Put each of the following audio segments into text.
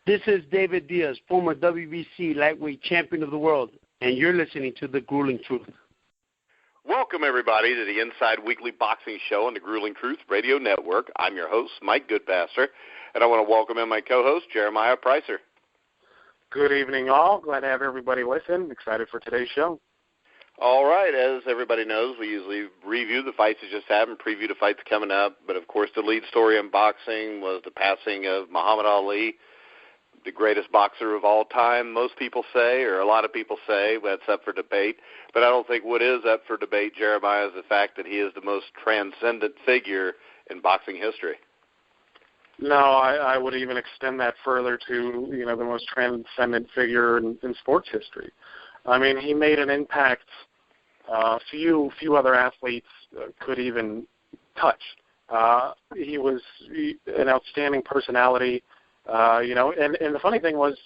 This is David Diaz, former WBC lightweight champion of the world, and you're listening to The Grueling Truth. Welcome, everybody, to the Inside Weekly Boxing Show on the Grueling Truth Radio Network. I'm your host, Mike Goodpaster, and I want to welcome in my co-host, Jeremiah Preisser. Good evening, all. Glad to have everybody listen. Excited for today's show. All right. As everybody knows, we usually review the fights that just happened, preview the fights coming up. But, of course, the lead story in boxing was the passing of Muhammad Ali, the greatest boxer of all time, most people say, or a lot of people say. That's up for debate. But I don't think what is up for debate, Jeremiah, is the fact that he is the most transcendent figure in boxing history. No, I would even extend that further to, the most transcendent figure in sports history. I mean, he made an impact few other athletes could even touch. He was an outstanding personality, and the funny thing was,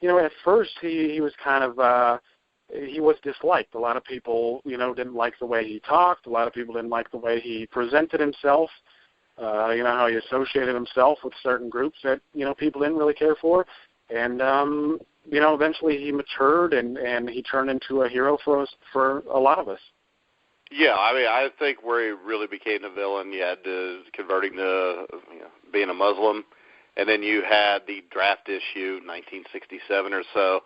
at first he was kind of, he was disliked. A lot of people, didn't like the way he talked. A lot of people didn't like the way he presented himself, how he associated himself with certain groups that, people didn't really care for. And, eventually he matured and he turned into a hero for a lot of us. Yeah, I mean, I think where he really became a villain, you had to converting to being a Muslim, and then you had the draft issue, 1967 or so,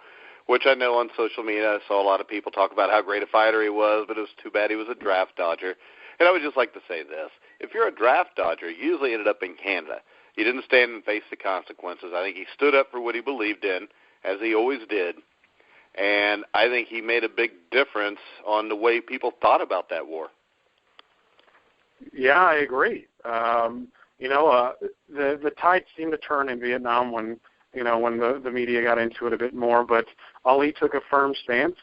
which I know on social media I saw a lot of people talk about how great a fighter he was, but it was too bad he was a draft dodger. And I would just like to say this. If you're a draft dodger, you usually ended up in Canada. You didn't stand and face the consequences. I think he stood up for what he believed in, as he always did. And I think he made a big difference on the way people thought about that war. Yeah, I agree. The tide seemed to turn in Vietnam when the media got into it a bit more. But Ali took a firm stance.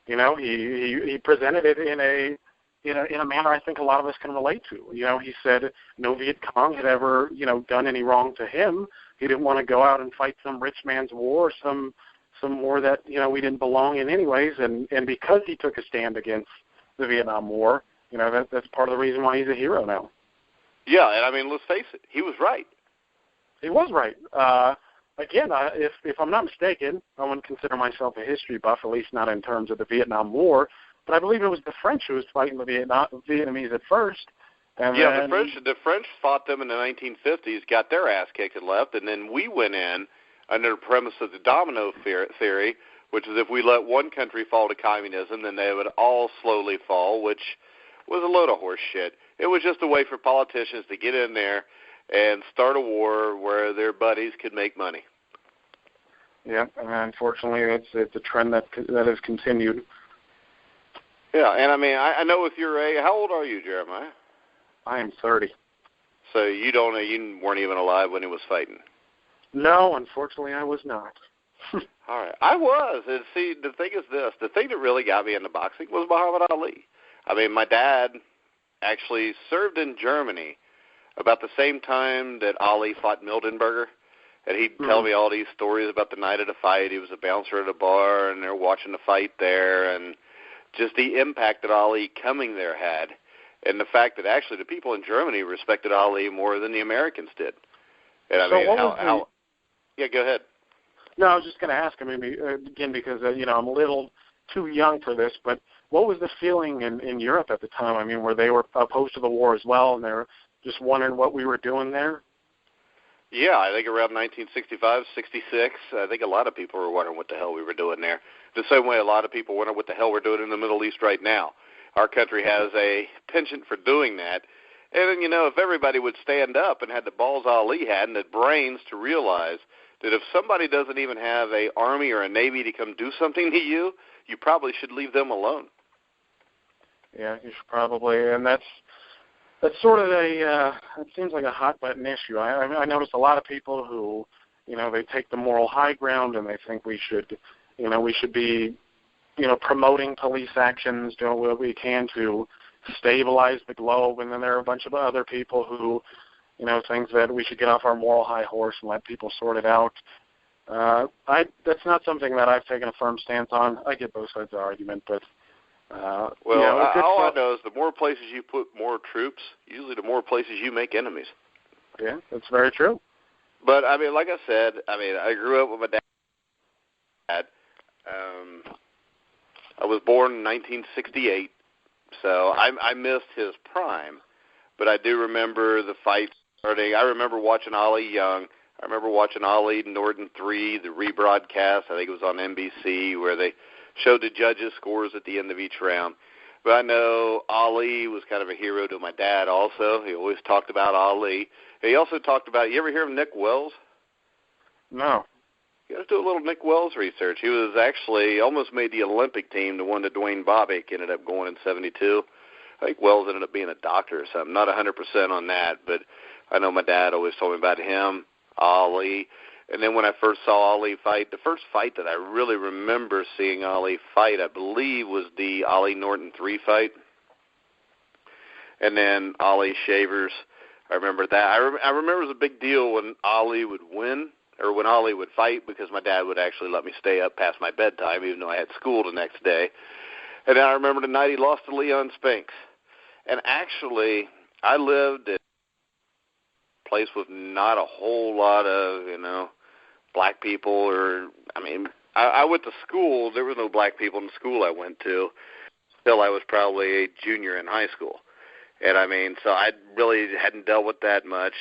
He presented it in a manner I think a lot of us can relate to. He said no Viet Cong had ever done any wrong to him. He didn't want to go out and fight some rich man's war, some war that we didn't belong in anyways, and because he took a stand against the Vietnam War, that's part of the reason why he's a hero now. Yeah, and I mean, let's face it, he was right. He was right. Again, if I'm not mistaken, I wouldn't consider myself a history buff, at least not in terms of the Vietnam War, but I believe it was the French who was fighting the Vietnamese at first. And yeah, the French fought them in the 1950s, got their ass kicked and left, and then we went in under the premise of the domino theory, which is if we let one country fall to communism, then they would all slowly fall, which was a load of horse shit. It was just a way for politicians to get in there and start a war where their buddies could make money. Yeah, and unfortunately, it's a trend that has continued. Yeah, and I mean, I know with your age, how old are you, Jeremiah? I am 30. So you weren't even alive when he was fighting? No, unfortunately, I was not. All right. I was. And see, the thing is this. The thing that really got me into boxing was Muhammad Ali. I mean, my dad actually served in Germany about the same time that Ali fought Mildenberger. And he'd tell me all these stories about the night of the fight. He was a bouncer at a bar, and they're watching the fight there, and just the impact that Ali coming there had, and the fact that actually the people in Germany respected Ali more than the Americans did. And I mean, how yeah, go ahead. No, I was just going to ask, again, because, I'm a little too young for this, but what was the feeling in Europe at the time? I mean, where they were opposed to the war as well, and they were just wondering what we were doing there? Yeah, I think around 1965, 66, I think a lot of people were wondering what the hell we were doing there. The same way a lot of people wonder what the hell we're doing in the Middle East right now. Our country has a penchant for doing that. And then, if everybody would stand up and had the balls Ali had and the brains to realize that if somebody doesn't even have an army or a navy to come do something to you, you probably should leave them alone. Yeah, you should probably, and that's sort of it seems like a hot button issue. I noticed a lot of people who, they take the moral high ground and they think we should be, promoting police actions, doing what we can to stabilize the globe, and then there are a bunch of other people who, think that we should get off our moral high horse and let people sort it out. That's not something that I've taken a firm stance on. I get both sides of the argument, but all I know is the more places you put more troops, usually the more places you make enemies. Yeah, that's very true. But, I mean, like I said, I grew up with my dad. I was born in 1968, so I missed his prime. But I do remember the fights starting. I remember watching Ali Young. I remember watching Ali Norton 3, the rebroadcast. I think it was on NBC, where they showed the judges' scores at the end of each round. But I know Ali was kind of a hero to my dad also. He always talked about Ali. He also talked about, you ever hear of Nick Wells? No. You got to do a little Nick Wells research. He was actually almost made the Olympic team, the one that Dwayne Bobbitt ended up going in 1972. I think Wells ended up being a doctor or something. Not 100% on that, but I know my dad always told me about him, Ali. And then when I first saw Ali fight, the first fight that I really remember seeing Ali fight, I believe, was the Ali Norton 3 fight. And then Ali Shavers, I remember that. I remember it was a big deal when Ali would win, or when Ali would fight, because my dad would actually let me stay up past my bedtime, even though I had school the next day. And then I remember the night he lost to Leon Spinks. And actually, I lived in a place with not a whole lot of, black people, or, I went to school. There were no black people in the school I went to until I was probably a junior in high school. And, so I really hadn't dealt with that much.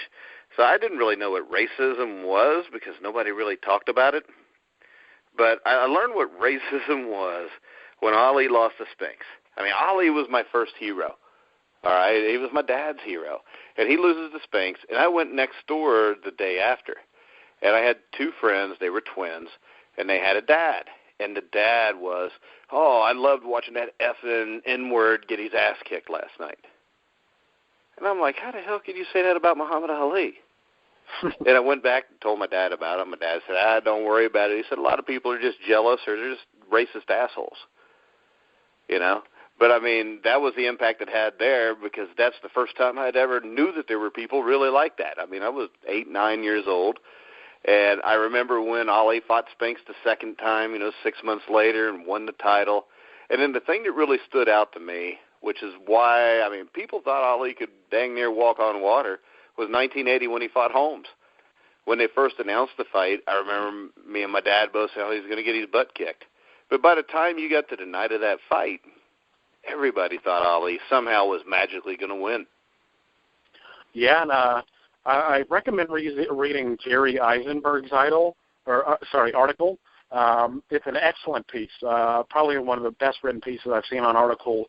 So I didn't really know what racism was because nobody really talked about it. But I learned what racism was when Ali lost to Spinks. Ali was my first hero. All right, he was my dad's hero. And he loses to Spinks, and I went next door the day after. And I had two friends, they were twins, and they had a dad. And the dad was, I loved watching that effing N-word get his ass kicked last night. And I'm like, how the hell could you say that about Muhammad Ali? And I went back and told my dad about it. My dad said, don't worry about it. He said, a lot of people are just jealous or they're just racist assholes, But, that was the impact it had there because that's the first time I'd ever knew that there were people really like that. I was 8, 9 years old. And I remember when Ali fought Spinks the second time, 6 months later and won the title. And then the thing that really stood out to me, which is why, people thought Ali could dang near walk on water, was 1980 when he fought Holmes. When they first announced the fight, I remember me and my dad both saying, he's going to get his butt kicked. But by the time you got to the night of that fight, everybody thought Ali somehow was magically going to win. Yeah, and I recommend reading Jerry Eisenberg's article. It's an excellent piece, probably one of the best written pieces I've seen on article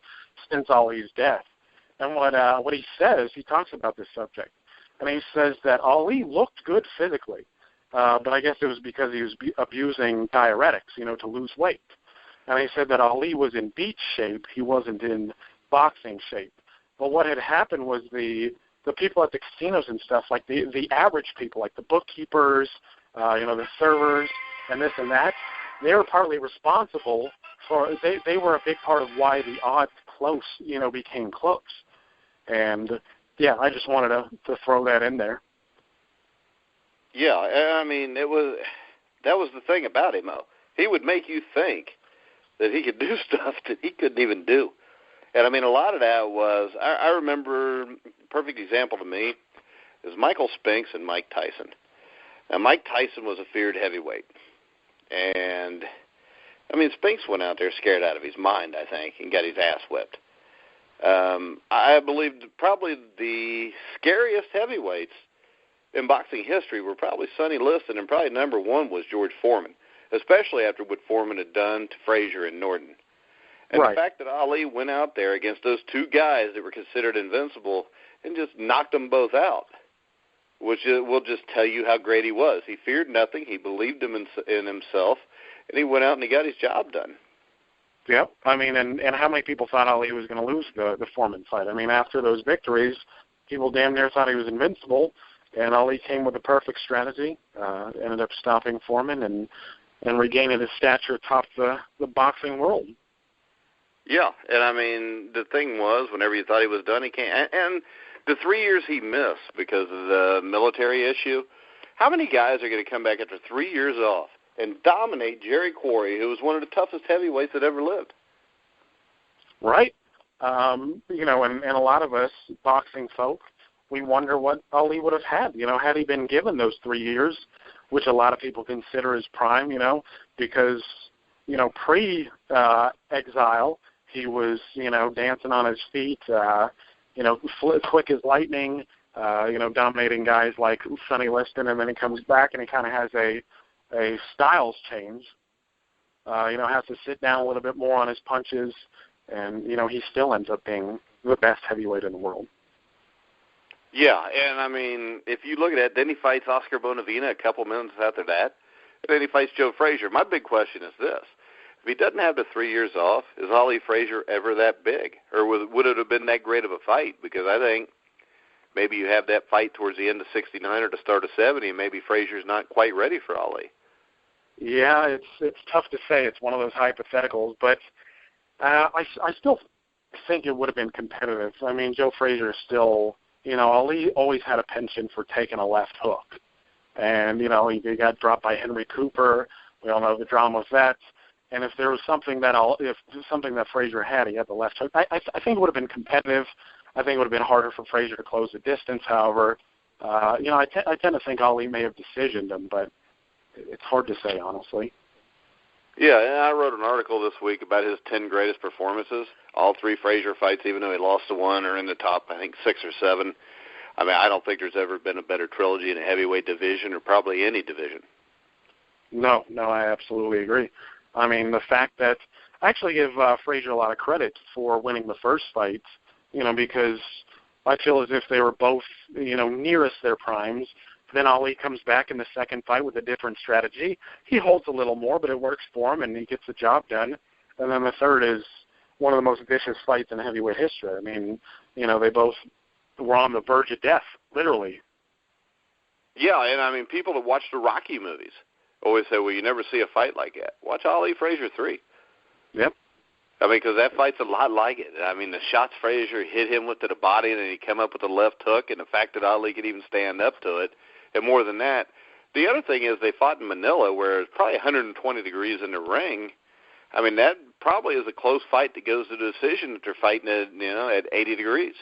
since Ali's death. And what he says, he talks about this subject, and he says that Ali looked good physically, but I guess it was because he was abusing diuretics, to lose weight. And he said that Ali was in beach shape, he wasn't in boxing shape. But what had happened was the people at the casinos and stuff, like the average people, like the bookkeepers, the servers, and this and that, they were partly responsible for, they were a big part of why the odds became close. And, yeah, I just wanted to throw that in there. Yeah, that was the thing about him, though. He would make you think that he could do stuff that he couldn't even do. And, a lot of that was, I remember, a perfect example to me is Michael Spinks and Mike Tyson. Now, Mike Tyson was a feared heavyweight. And, Spinks went out there scared out of his mind, I think, and got his ass whipped. I believe probably the scariest heavyweights in boxing history were probably Sonny Liston, and probably number one was George Foreman, especially after what Foreman had done to Frazier and Norton. And right. The fact that Ali went out there against those two guys that were considered invincible and just knocked them both out, which will just tell you how great he was. He feared nothing. He believed in himself, and he went out and he got his job done. Yep. And how many people thought Ali was going to lose the Foreman fight? After those victories, people damn near thought he was invincible, and Ali came with a perfect strategy, ended up stopping Foreman and regaining his stature atop the boxing world. Yeah, and the thing was, whenever you thought he was done, he came. And the 3 years he missed because of the military issue, how many guys are going to come back after 3 years off and dominate Jerry Quarry, who was one of the toughest heavyweights that ever lived? Right. And a lot of us boxing folk, we wonder what Ali would have had, had he been given those 3 years, which a lot of people consider his prime, because, pre-exile, he was, dancing on his feet, quick as lightning, dominating guys like Sonny Liston, and then he comes back and he kind of has a styles change. Has to sit down a little bit more on his punches, and, he still ends up being the best heavyweight in the world. Yeah, and, I mean, if you look at it, then he fights Oscar Bonavena a couple minutes after that, and then he fights Joe Frazier. My big question is this. If he doesn't have the 3 years off, is Ali Frazier ever that big? Or would it have been that great of a fight? Because I think maybe you have that fight towards the end of 69 or the start of 70, and maybe Frazier's not quite ready for Ali. Yeah, it's tough to say. It's one of those hypotheticals, but I still think it would have been competitive. I mean, Joe Frazier is still, Ali always had a penchant for taking a left hook. And, he got dropped by Henry Cooper. We all know the drama with that. And if there was something that Frazier had, he had the left hook. I think it would have been competitive. I think it would have been harder for Frazier to close the distance. However, I tend to think Ali may have decisioned him, but it's hard to say, honestly. Yeah, and I wrote an article this week about his 10 greatest performances. All 3 Frazier fights, even though he lost to one, are in the top, I think, 6 or 7. I mean, I don't think there's ever been a better trilogy in a heavyweight division or probably any division. No, I absolutely agree. I mean, the fact that I actually give Frazier a lot of credit for winning the first fight, because I feel as if they were both, nearest their primes. Then Ali comes back in the second fight with a different strategy. He holds a little more, but it works for him, and he gets the job done. And then the third is one of the most vicious fights in heavyweight history. I mean, they both were on the verge of death, literally. Yeah, and I mean, people that watch the Rocky movies always say, well, you never see a fight like that. Watch Ali Frazier 3. Yep. I mean, because that fight's a lot like it. I mean, the shots Frazier hit him with to the body, and then he come up with the left hook, and the fact that Ali could even stand up to it. And more than that, the other thing is they fought in Manila where it's probably 120 degrees in the ring. I mean, that probably is a close fight that goes to the decision that they're fighting at, at 80 degrees.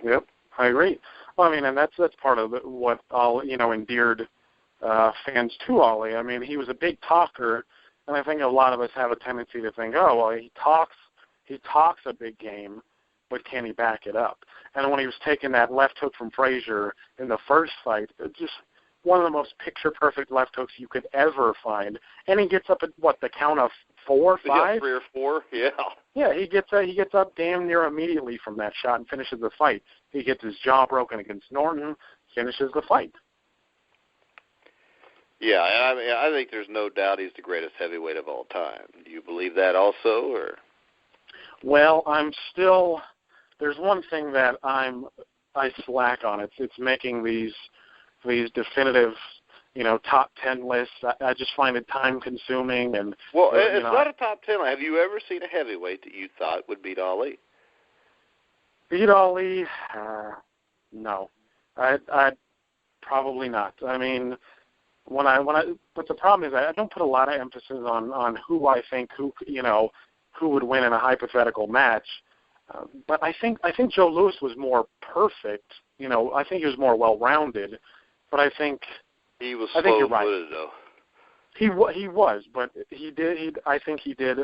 Yep, I agree. Well, I mean, and that's part of what all, endeared fans to Ali. I mean, he was a big talker, and I think a lot of us have a tendency to think, oh, well, he talks a big game, but can he back it up? And when he was taking that left hook from Frazier in the first fight, just one of the most picture-perfect left hooks you could ever find. And he gets up at, the count of 4, 5? Yeah, 3 or 4, yeah. Yeah, he gets up damn near immediately from that shot and finishes the fight. He gets his jaw broken against Norton, finishes the fight. Yeah, and I mean, I think there's no doubt he's the greatest heavyweight of all time. Do you believe that also, or? Well, there's one thing that I slack on. It's making these definitive, top 10 lists. I just find it time consuming and. Well, it's not a top 10. Have you ever seen a heavyweight that you thought would beat Ali? Beat Ali? No, I probably not. I mean, but the problem is I don't put a lot of emphasis on who I think who would win in a hypothetical match. But I think Joe Louis was more perfect. I think he was more well-rounded. But I think he was slow-footed, right. Though. He was, but I think he did.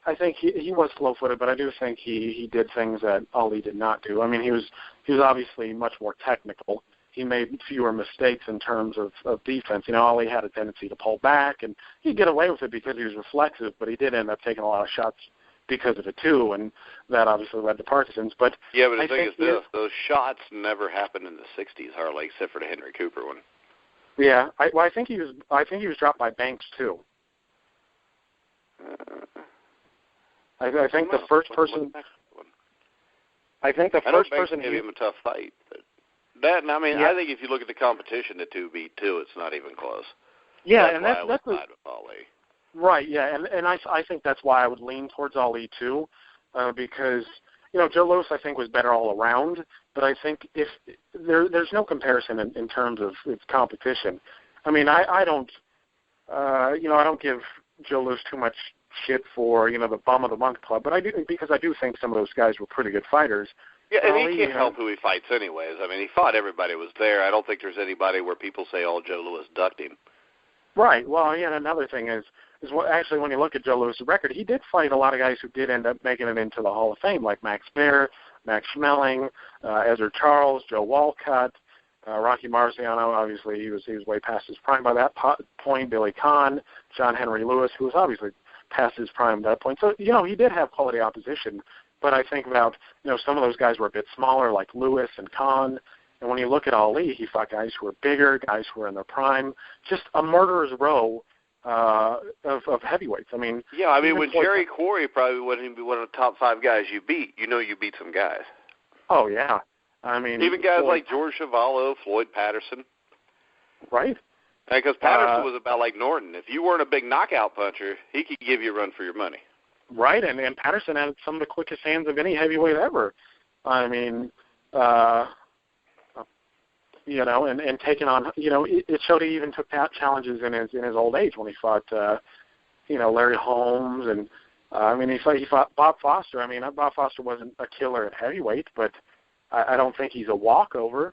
I think he was slow-footed, but I do think he did things that Ali did not do. I mean, he was obviously much more technical. He made fewer mistakes in terms of defense. Ali had a tendency to pull back, and he'd get away with it because he was reflexive, but he did end up taking a lot of shots because of it too, and that obviously led to Parkinson's. But yeah, but the thing is this: those shots never happened in the '60s, hardly, except for the Henry Cooper one. Yeah, I think he was dropped by Banks too. I think the first person. I think the first person gave him a tough fight. But that, and I mean, I think if you look at the competition, the 2 beat 2, it's not even close. Yeah, that's and why that's with Ali. Right. Yeah, and I think that's why I would lean towards Ali too, because Joe Louis I think was better all around, but I think if there's no comparison in terms of its competition. I mean, I don't give Joe Louis too much shit for the bum of the month club, but I do, because I do think some of those guys were pretty good fighters. Yeah, and he can't help who he fights anyways. I mean, he fought everybody was there. I don't think there's anybody where people say, oh, Joe Louis ducked him. Right. Well, yeah, another thing is actually when you look at Joe Louis' record, he did fight a lot of guys who did end up making it into the Hall of Fame, like Max Baer, Max Schmeling, Ezra Charles, Joe Walcott, Rocky Marciano. Obviously, he was way past his prime by that point. Billy Conn, John Henry Lewis, who was obviously past his prime at that point. So, he did have quality opposition. But I think about, some of those guys were a bit smaller, like Lewis and Conn. And when you look at Ali, he fought guys who were bigger, guys who were in their prime, just a murderer's row of heavyweights. I mean, when Jerry Quarry probably wouldn't be one of the top 5 guys you beat. You beat some guys. Oh, yeah. I mean, even guys like George Chuvalo, Floyd Patterson. Right. Because Patterson was about like Norton. If you weren't a big knockout puncher, he could give you a run for your money. Right, and Patterson had some of the quickest hands of any heavyweight ever. I mean, and taking on, it showed he even took challenges in his old age when he fought, Larry Holmes, and he fought Bob Foster. I mean, Bob Foster wasn't a killer at heavyweight, but I don't think he's a walkover.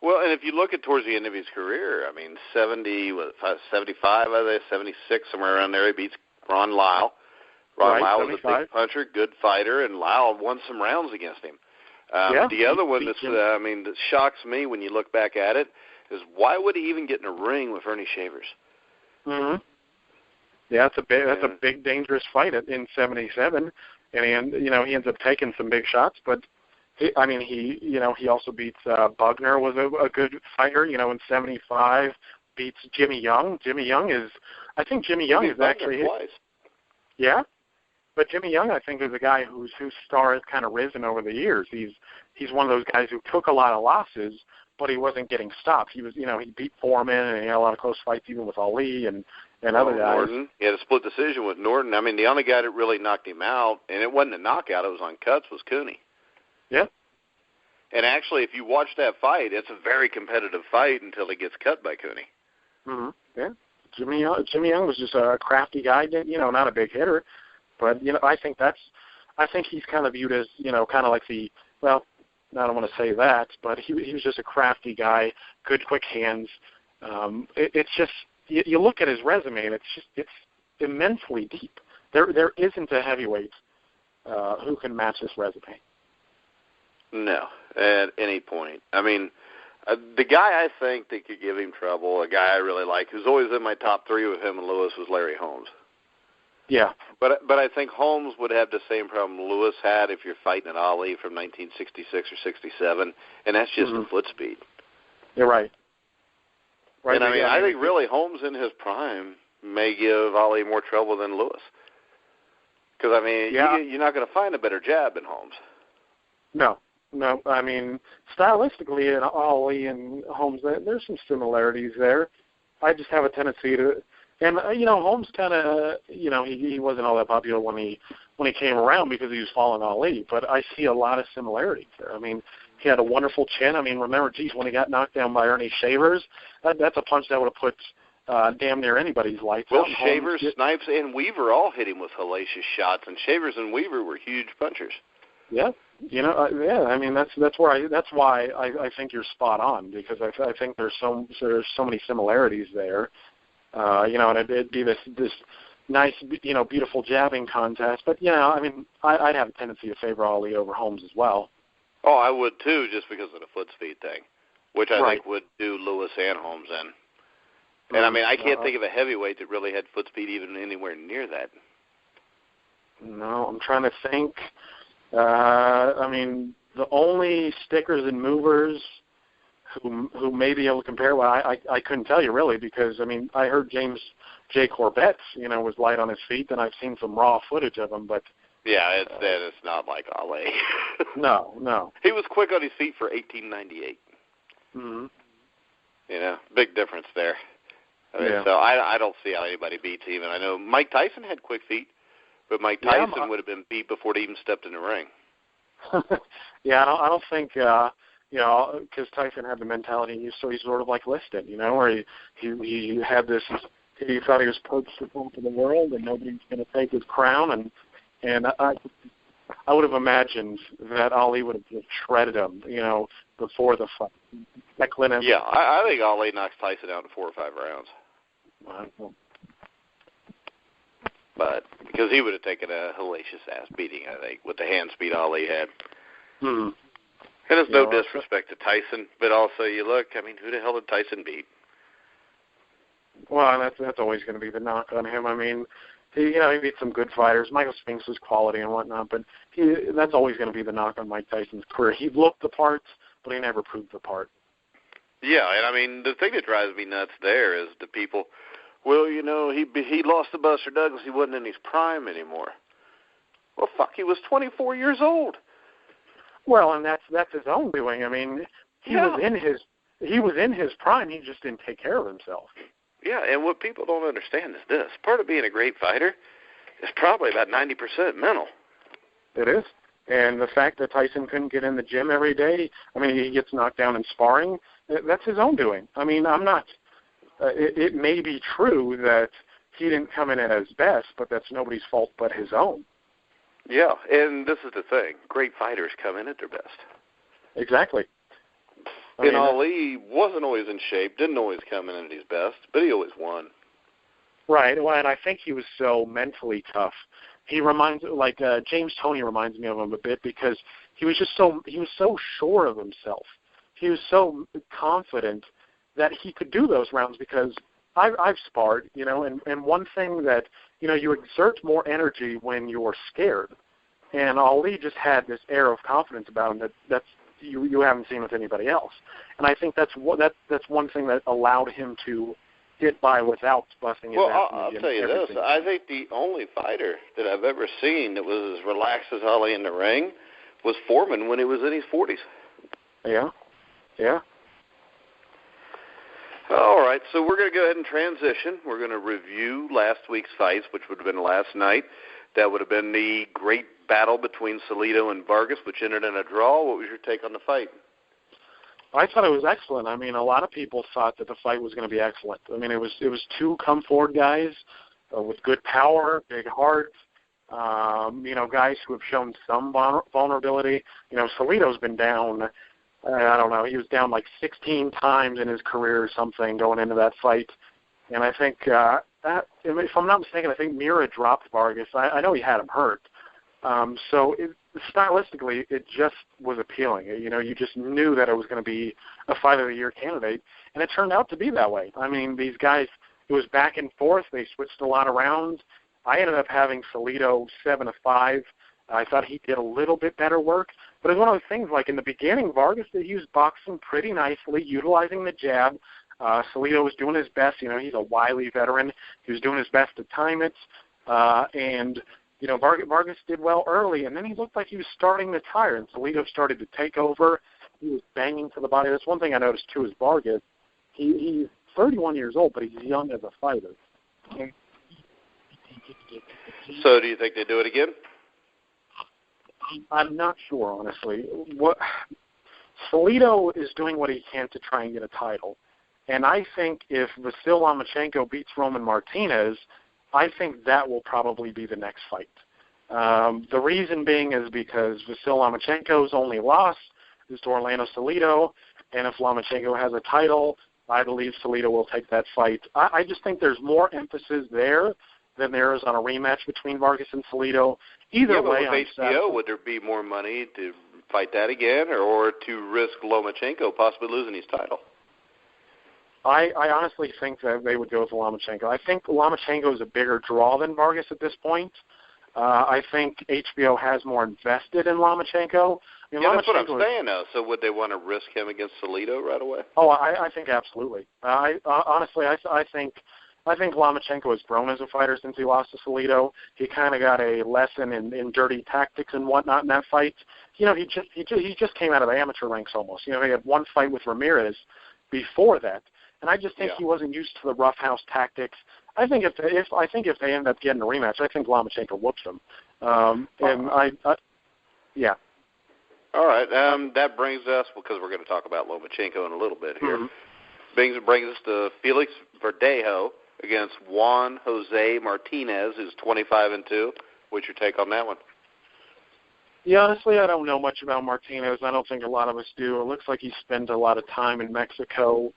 Well, and if you look at towards the end of his career, 75, 76, somewhere around there, he beats Ron Lyle. Ron Lyle was a big puncher, good fighter, and Lyle won some rounds against him. The other one that shocks me when you look back at it is why would he even get in a ring with Ernie Shavers? Mm-hmm. Yeah, that's a big dangerous fight in '77, and he ends up taking some big shots, but he also beats Bugner, was a good fighter, in '75, beats Jimmy Young. Jimmy Young is actually twice. Yeah. But Jimmy Young, I think, is a guy whose star has kind of risen over the years. He's one of those guys who took a lot of losses, but he wasn't getting stopped. He was, he beat Foreman, and he had a lot of close fights even with Ali and other guys. Norton. He had a split decision with Norton. The only guy that really knocked him out, and it wasn't a knockout, it was on cuts, was Cooney. Yeah. And actually, if you watch that fight, it's a very competitive fight until he gets cut by Cooney. Mm-hmm. Yeah. Jimmy Young was just a crafty guy, not a big hitter. But, I think he's kind of viewed as, kind of like I don't want to say that, but he was just a crafty guy, good, quick hands. It's just, you look at his resume, and it's immensely deep. There isn't a heavyweight who can match this resume. No, at any point. The guy I think that could give him trouble, a guy I really like, who's always in my top 3 with him and Lewis, was Larry Holmes. Yeah. But I think Holmes would have the same problem Lewis had if you're fighting at Ali from 1966 or 67, and that's just the foot speed. You're right. And I think really Holmes in his prime may give Ali more trouble than Lewis. Because, you're not going to find a better jab than Holmes. No. Stylistically, in Ali and Holmes, there's some similarities there. I just have a tendency to... And, Holmes kind of, he wasn't all that popular when he came around because he was following Ali, but I see a lot of similarities there. He had a wonderful chin. Remember, when he got knocked down by Ernie Shavers, that's a punch that would have put damn near anybody's lights out. Well, Shavers, Snipes, and Weaver all hit him with hellacious shots, and Shavers and Weaver were huge punchers. Yeah. That's why I think you're spot on, because I think there's so many similarities there. And it'd be this nice, beautiful jabbing contest. But, I'd have a tendency to favor Ali over Holmes as well. Oh, I would too, just because of the foot speed thing, which I think would do Lewis and Holmes in. And, I can't think of a heavyweight that really had foot speed even anywhere near that. No, I'm trying to think. The only stickers and movers who may be able to compare, I couldn't tell you really, because I heard James J. Corbett, was light on his feet, and I've seen some raw footage of him, but yeah, it's not like Ali. No. He was quick on his feet for 1898. Mm-hmm. Big difference there. So I don't see how anybody beats even. I know Mike Tyson had quick feet, but Mike Tyson would have been beat before he even stepped in the ring. Yeah, I don't think. Because Tyson had the mentality, so he's sort of like Liston, where he had this, he thought he was perched to the world and nobody's going to take his crown, and I would have imagined that Ali would have shredded him, before the fight. Yeah, I think Ali knocks Tyson out in 4 or 5 rounds. Wow. But because he would have taken a hellacious ass beating, I think, with the hand speed Ali had. Hmm. And it's no disrespect to Tyson, but also you look, I mean, who the hell did Tyson beat? Well, that's always going to be the knock on him. I mean, he beat some good fighters. Michael Spinks was quality and whatnot, but that's always going to be the knock on Mike Tyson's career. He looked the parts, but he never proved the part. Yeah, and I mean, the thing that drives me nuts there is the people, well, he lost to Buster Douglas. He wasn't in his prime anymore. Well, fuck, he was 24 years old. Well, and that's his own doing. I mean, he was in his prime. He just didn't take care of himself. Yeah, and what people don't understand is this. Part of being a great fighter is probably about 90% mental. It is. And the fact that Tyson couldn't get in the gym every day, I mean, he gets knocked down in sparring, that's his own doing. I mean, I'm not it may be true that he didn't come in at his best, but that's nobody's fault but his own. Yeah, and this is the thing. Great fighters come in at their best. Exactly. Ali wasn't always in shape, didn't always come in at his best, but he always won. Right. Well, and I think he was so mentally tough. He reminds, James Toney reminds me of him a bit because he was so sure of himself. He was so confident that he could do those rounds because I've sparred, and one thing that, you exert more energy when you're scared. And Ali just had this air of confidence about him that's you haven't seen with anybody else. And I think that's one thing that allowed him to get by without busting his ass. Well, I'll tell you this. I think the only fighter that I've ever seen that was as relaxed as Ali in the ring was Foreman when he was in his 40s. Yeah. Yeah. All right, so we're going to go ahead and transition. We're going to review last week's fights, which would have been last night. That would have been the great battle between Salido and Vargas, which ended in a draw. What was your take on the fight? I thought it was excellent. I mean, a lot of people thought that the fight was going to be excellent. I mean, it was two come-forward guys with good power, big heart, guys who have shown some vulnerability. Salido's been down, I don't know, he was down like 16 times in his career or something going into that fight. And I think, if I'm not mistaken, I think Mira dropped Vargas. I know he had him hurt. So stylistically, it just was appealing. You just knew that it was going to be a Fight of the Year candidate, and it turned out to be that way. I mean, these guys, it was back and forth. They switched a lot of rounds. I ended up having Salido 7-5. I thought he did a little bit better work, but it's one of those things, like in the beginning, Vargas, he was boxing pretty nicely, utilizing the jab. Salido was doing his best. He's a wily veteran. He was doing his best to time it, and Vargas did well early, and then he looked like he was starting to tire, and Salido started to take over. He was banging to the body. That's one thing I noticed, too, is Vargas. He's 31 years old, but he's young as a fighter. So do you think they do it again? I'm not sure, honestly. Salido is doing what he can to try and get a title, and I think if Vasil Lomachenko beats Roman Martinez, I think that will probably be the next fight. The reason being is because Vasil Lomachenko's only loss is to Orlando Salido, and if Lomachenko has a title, I believe Salido will take that fight. I just think there's more emphasis there than there is on a rematch between Vargas and Salido. Either way, with HBO, would there be more money to fight that again, or to risk Lomachenko possibly losing his title? I honestly think that they would go with Lomachenko. I think Lomachenko is a bigger draw than Vargas at this point. I think HBO has more invested in Lomachenko. That's what I'm saying, though. So would they want to risk him against Salido right away? Oh, I think absolutely. Honestly, I think Lomachenko has grown as a fighter since he lost to Salido. He kind of got a lesson in dirty tactics and whatnot in that fight. He just came out of the amateur ranks almost. He had one fight with Ramirez before that. And I just think he wasn't used to the roughhouse tactics. I think if they end up getting a rematch, I think Lomachenko whoops him. Yeah. All right. That brings us, because we're going to talk about Lomachenko in a little bit here. Mm-hmm. Brings us to Felix Verdejo against Juan Jose Martinez, who's 25-2. What's your take on that one? Yeah, honestly, I don't know much about Martinez. I don't think a lot of us do. It looks like he spent a lot of time in Mexico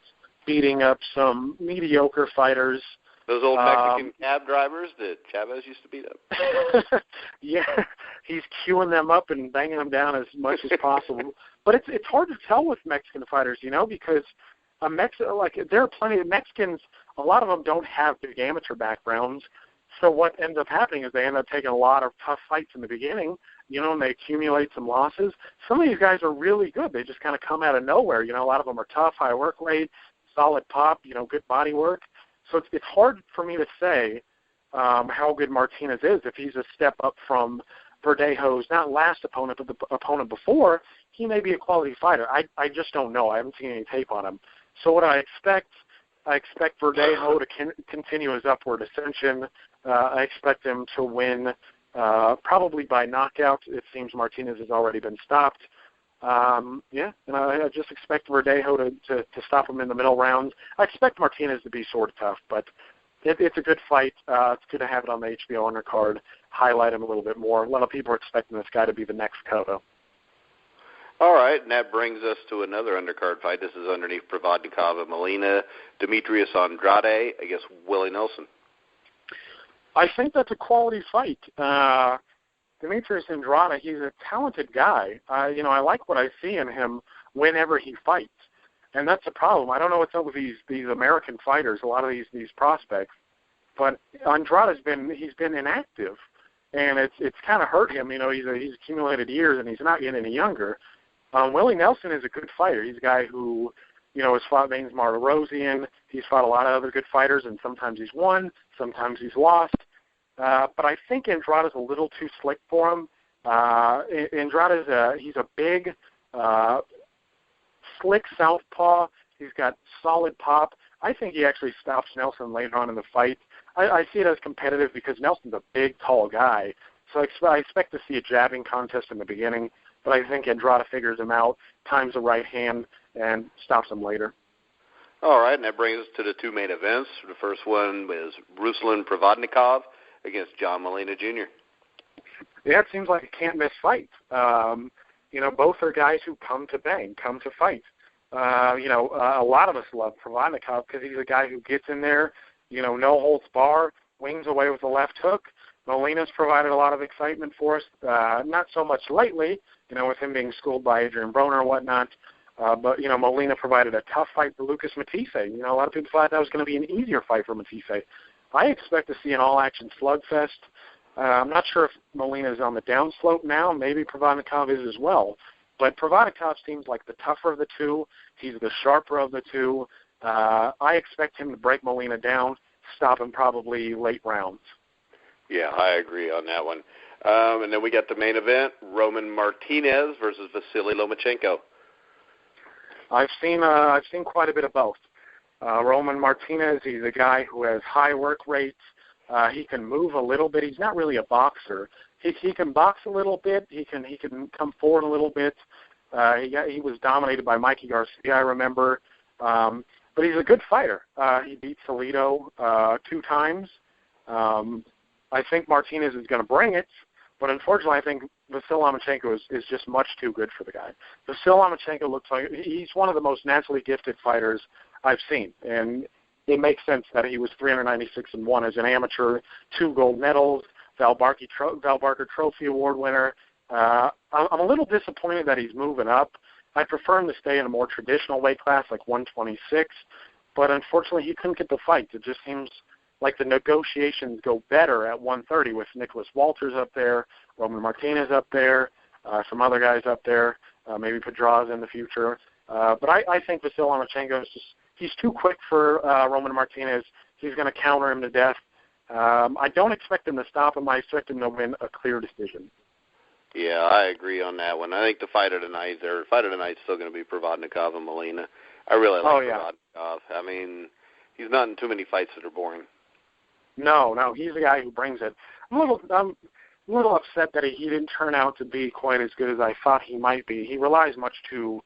beating up some mediocre fighters. Those old Mexican cab drivers that Chavez used to beat up. Yeah, he's queuing them up and banging them down as much as possible. But it's hard to tell with Mexican fighters, because there are plenty of Mexicans. A lot of them don't have big amateur backgrounds. So what ends up happening is they end up taking a lot of tough fights in the beginning, and they accumulate some losses. Some of these guys are really good. They just kind of come out of nowhere. A lot of them are tough, high work rate, solid pop, good body work. So it's hard for me to say how good Martinez is. If he's a step up from Verdejo's, not last opponent, but the opponent before, he may be a quality fighter. I just don't know. I haven't seen any tape on him. So what I expect Verdejo to continue his upward ascension. I expect him to win probably by knockout. It seems Martinez has already been stopped. And I just expect Verdejo to stop him in the middle rounds. I expect Martinez to be sort of tough, but it's a good fight. It's good to have it on the HBO undercard, highlight him a little bit more. A lot of people are expecting this guy to be the next Cotto. All right, and that brings us to another undercard fight. This is underneath Provodnikov-Molina, Demetrius Andrade against Willie Nelson. I think that's a quality fight. Demetrius Andrade, he's a talented guy. I like what I see in him whenever he fights, and that's the problem. I don't know what's up with these American fighters, a lot of these prospects, but Andrade's been inactive, and it's kind of hurt him. He's accumulated years, and he's not getting any younger. Willie Nelson is a good fighter. He's a guy who, has fought Baines Martirosyan. He's fought a lot of other good fighters, and sometimes he's won, sometimes he's lost. But I think Andrade's a little too slick for him. Andrade's he's a big, slick southpaw. He's got solid pop. I think he actually stops Nelson later on in the fight. I see it as competitive because Nelson's a big, tall guy. So I expect to see a jabbing contest in the beginning, but I think Andrade figures him out, times the right hand, and stops him later. All right, and that brings us to the two main events. The first one is Ruslan Provodnikov against John Molina Jr. Yeah, it seems like a can't-miss fight. Both are guys who come to bang, come to fight. A lot of us love Provodnikov because he's a guy who gets in there, no holds bar, wings away with the left hook. Molina's provided a lot of excitement for us, not so much lately, with him being schooled by Adrian Broner and whatnot. But Molina provided a tough fight for Lucas Matisse. A lot of people thought that was going to be an easier fight for Matisse. I expect to see an all-action slugfest. I'm not sure if Molina is on the downslope now. Maybe Provodnikov is as well. But Provodnikov seems like the tougher of the two. He's the sharper of the two. I expect him to break Molina down, stop him probably late rounds. Yeah, I agree on that one. And then we got the main event, Roman Martinez versus Vasily Lomachenko. I've seen quite a bit of both. Roman Martinez, he's a guy who has high work rates. He can move a little bit. He's not really a boxer. He can box a little bit. He can come forward a little bit. He was dominated by Mikey Garcia, I remember. But he's a good fighter. He beat Salido 2 times. I think Martinez is going to bring it, but unfortunately I think Vasily Lomachenko is just much too good for the guy. Vasily Lomachenko looks like he's one of the most naturally gifted fighters I've seen, and it makes sense that he was 396-1 as an amateur, 2 gold medals, Val Barker Trophy Award winner. I'm a little disappointed that he's moving up. I prefer him to stay in a more traditional weight class like 126, but unfortunately he couldn't get the fight. It just seems like the negotiations go better at 130 with Nicholas Walters up there, Roman Martinez up there, some other guys up there, maybe Pedraza in the future. But I think Vasily Lomachenko he's too quick for Roman Martinez. He's going to counter him to death. I don't expect him to stop him. I expect him to win a clear decision. Yeah, I agree on that one. I think the fight of the night is still going to be Provodnikov and Molina. I really like Provodnikov. I mean, he's not in too many fights that are boring. No, he's the guy who brings it. I'm a little upset that he didn't turn out to be quite as good as I thought he might be. He relies much too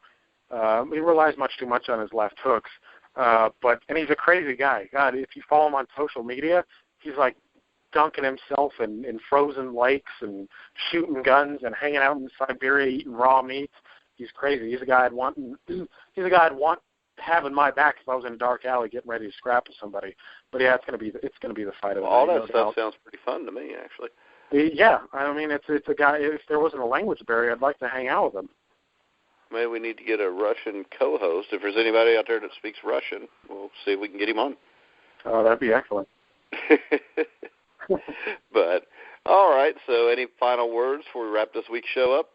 much on his left hooks. And he's a crazy guy. God, if you follow him on social media, he's like dunking himself in frozen lakes and shooting guns and hanging out in Siberia eating raw meat. He's crazy. He's a guy I'd want having my back if I was in a dark alley getting ready to scrap with somebody. But yeah, it's gonna be the fight of the night. All that stuff sounds pretty fun to me, actually. Yeah, I mean it's a guy. If there wasn't a language barrier, I'd like to hang out with him. Maybe we need to get a Russian co-host. If there's anybody out there that speaks Russian, we'll see if we can get him on. Oh, that'd be excellent. But all right. So, any final words before we wrap this week's show up?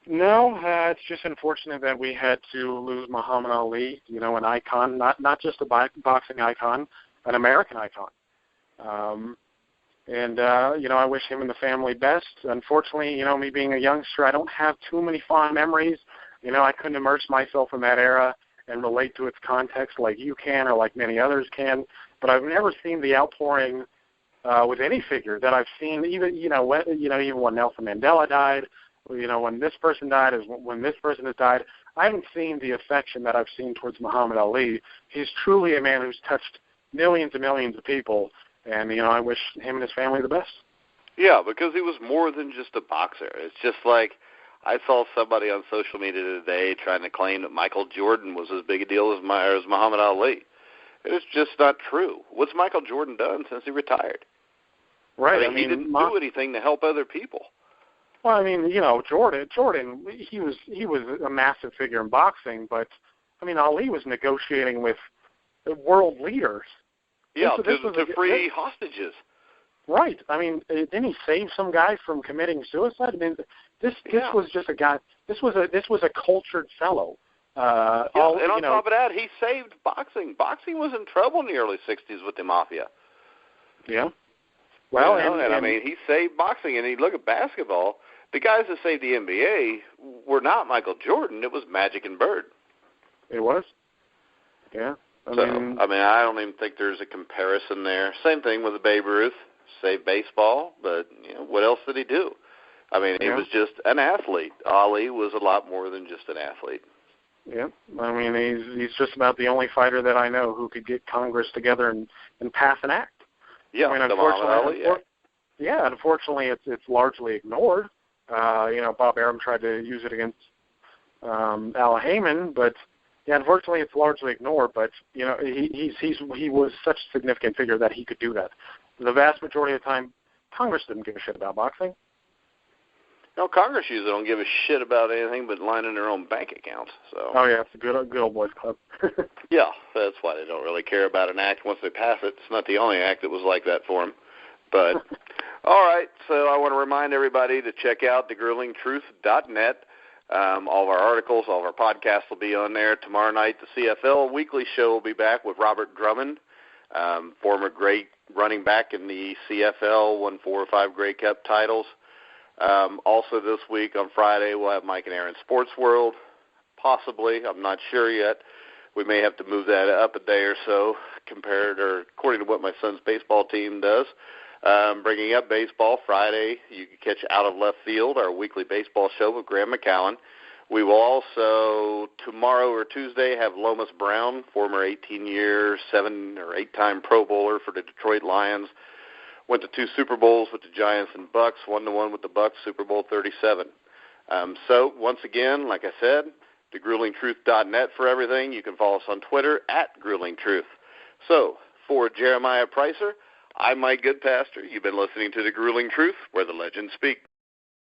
No, it's just unfortunate that we had to lose Muhammad Ali, an icon, not just a boxing icon, an American icon. I wish him and the family best. Unfortunately, me being a youngster, I don't have too many fond memories. I couldn't immerse myself in that era and relate to its context like you can or like many others can. But I've never seen the outpouring with any figure that I've seen, even when Nelson Mandela died, when this person died, when this person has died. I haven't seen the affection that I've seen towards Muhammad Ali. He's truly a man who's touched millions and millions of people, and, I wish him and his family the best. Yeah, because he was more than just a boxer. It's just like I saw somebody on social media today trying to claim that Michael Jordan was as big a deal as Muhammad Ali. It's just not true. What's Michael Jordan done since he retired? Right. I mean, he didn't do anything to help other people. Well, Jordan, he was a massive figure in boxing, but, Ali was negotiating with world leaders. Yeah, to free hostages. Right. Didn't he save some guy from committing suicide? This was just a guy. This was a cultured fellow. And on top of that, he saved boxing. Boxing was in trouble in the early '60s with the mafia. Yeah. Well, he saved boxing. And you look at basketball. The guys that saved the NBA were not Michael Jordan. It was Magic and Bird. It was? Yeah. I don't even think there's a comparison there. Same thing with Babe Ruth. Saved baseball, but what else did he do? He was just an athlete. Ali was a lot more than just an athlete. Yeah. He's just about the only fighter that I know who could get Congress together and pass an act. Yeah, unfortunately, it's largely ignored. Bob Arum tried to use it against Al Heyman, but unfortunately, it's largely ignored. But he was such a significant figure that he could do that. The vast majority of the time, Congress didn't give a shit about boxing. No, Congress usually don't give a shit about anything but lining their own bank accounts. So. Oh yeah, it's a good old boys club. Yeah, that's why they don't really care about an act once they pass it. It's not the only act that was like that for them. But all right, so I want to remind everybody to check out thegruelingtruth.net. All of our articles, all of our podcasts will be on there. Tomorrow night, the CFL weekly show will be back with Robert Drummond, former great running back in the CFL, won 4 or 5 Grey Cup titles. Also this week on Friday, we'll have Mike and Aaron Sports World, possibly. I'm not sure yet. We may have to move that up a day or so according to what my son's baseball team does. Bringing up baseball Friday, you can catch Out of Left Field, our weekly baseball show with Graham McCowan. We will also, tomorrow or Tuesday, have Lomas Brown, former 18-year, 7 or 8-time Pro Bowler for the Detroit Lions. Went to 2 Super Bowls with the Giants and Bucks, 1-1 with the Bucks, Super Bowl 37. So, once again, like I said, thegruelingtruth.net for everything. You can follow us on Twitter @GruelingTruth. So, for Jeremiah Preisser, I'm Mike Goodpaster. You've been listening to The Grueling Truth, where the legends speak.